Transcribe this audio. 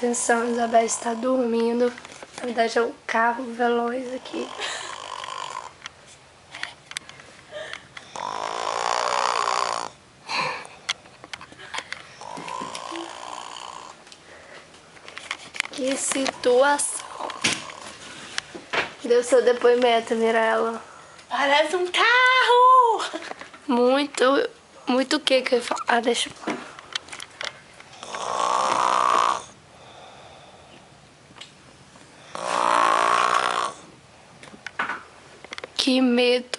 atenção, Isabel está dormindo. Na verdade é o carro veloz aqui. Que situação. Deu seu depoimento, Mirella. Parece um carro! Muito o que eu ia falar? Ah, deixa eu... Que medo.